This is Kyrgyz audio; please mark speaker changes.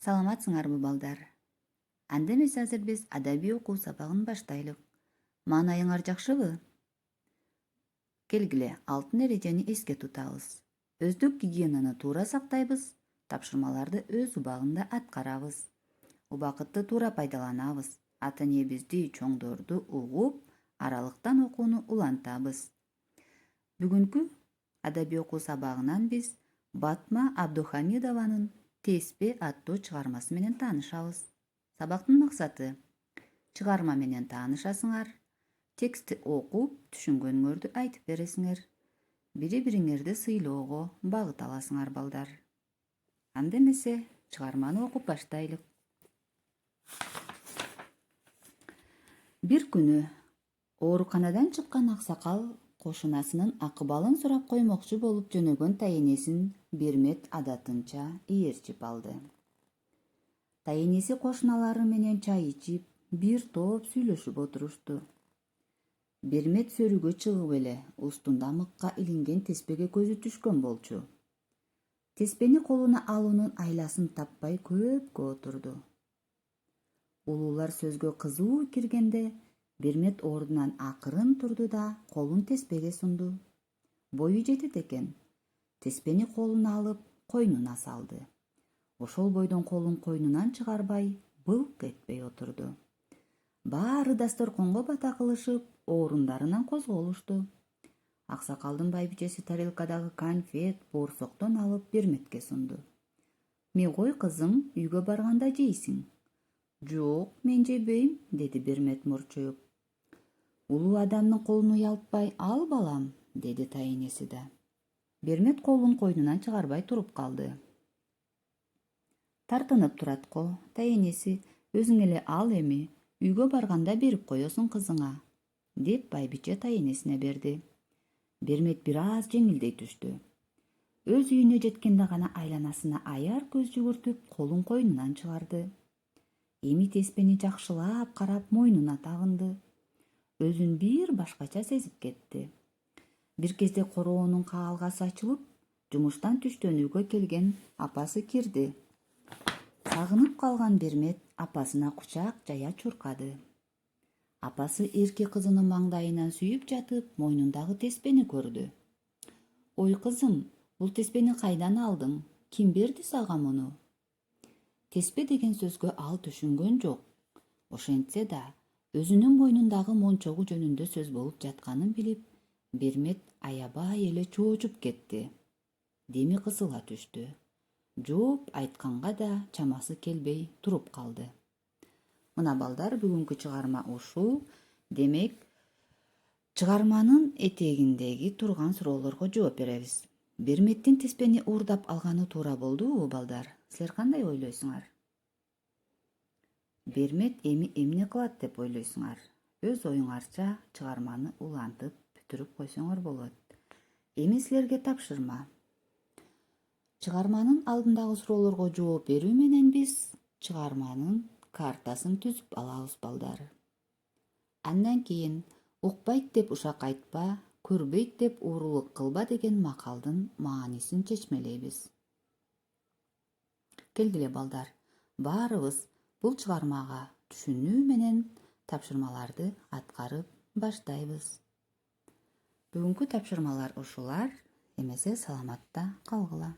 Speaker 1: Саламатсыңарбы балдар? Анда эмес азыр биз адабий окуу сабагын баштайлык. Маанайыңар жакшыбы? Келгиле, алтын эрежени эске тутабыз. Өздүк гигиенаны туура сактайбыз, тапшырмаларды өз убагында аткарабыз. Убакытты туура пайдаланабыз. Ата энебизди, чоңдорду угуп, аралыктан окууну улантабыз. Бүгүнкү адабий окуу сабагынан биз Батма Абдухамидованын Теспе аттуу чыгармасы менен таанышабыз. Сабактын максаты: чыгарма менен таанышасыңар, текстти окуп, түшүнгөнүңөрдү айтып бересиңер, бири-бириңерди сыйлоого багыт аласыңар балдар. Анда эмесе чыгарманы окуп баштайлык. Бир күнү ооруканадан чыккан аксакал кошунасынын акыбалын сурап коймокчу болуп жөнөгөн тайенесин Бермет адатынча ээрчип алды. Тайенеси кошуналары менен чай ичип, бир топ сүйлөшүп отурушту. Бермет сөрүгө чыгып эле устунда мыкка илинген теспеге көзү түшкөн болчу. Теспени колуна алуунун айласын таппай көпкө отурду. Улуулар сөзгө кызуу киргенде Бермет ордунан акырын турду да колун теспеге сунду. Бою жетет экен. Теспени колуна алып, койнуна салды. Ошол бойдон колун койнунан чыгарбай, былк этпей отурду. Баары дасторконго бата кылышып, орундарынан козголушту. Аксакалдын байбичеси тарелкадагы конфет, боорсоктон алып Берметке сунду. Мегой кызым, үйгө барганда жейсиң. Жок, мен жебейм, деди Бермет мурчуюп. Улуу адамдын колун уялтпай, ал балам, деди тайенеси да. Бермет колун койнунан чыгарбай туруп калды. Тартынып турат го, тайенеси, өзүң эле ал эми, үйгө барганда берип коесуң кызыңа, деп байбиче тайенесине берди. Бермет бир аз жеңилдей түштү. Өз үйүнө жеткенде гана айланасына аяр көз жүгүртүп, колун койнунан чыгарды. Эми теспени жакшылап карап, мойнуна тагынды. Өзүн бир башкача сезип кетти. Бир кезде короонун каалгасы ачылып, жумуштан түштөн келген апасы кирди. Сагынып калган Бермет апасына кучак жая чуркады. Апасы эрке кызынын маңдайынан сүйүп жатып, мойнундагы теспени көрдү. Ой кызым, бул теспени кайдан алдың? Ким берди сага муну? Теспе деген сөзгө ал түшүнгөн жок. Ошентсе да, өзүнүн мойнундагы мончогу жөнүндө сөз болуп жатканын билип, Бермет аябай эле чоочуп кетти. Деми кысыла түштү. Жооп айтканга да чамасы келбей туруп калды. Мына балдар, бүгүнкү чыгарма ушул. Демек, чыгарманын этегиндеги турган суроолорго жооп беребиз. Берметтин теспени уурдап алганы туура болдубу, балдар? Силер кандай ойлойсуңар? Бермет эми эмне кылат деп ойлойсуңар? Өз оюңарча чыгарманы улантып бүтүрүп койсоңор болот. Эми силерге тапшырма. Чыгарманын алдындагы суроолорго жооп берүү менен биз чыгарманын картасын түзүп алабыз, балдар. Андан кийин укпайт деп ушак айтпа, көрбөйт деп уурулук кылба деген макалдын маанисин чечмелейбиз. Келгиле балдар, баарыбыз бул чыгармага түшүнүү менен тапшырмаларды аткарып баштайбыз. Бүгүнкү тапшырмалар ушулар. Эмесе саламатта калгыла.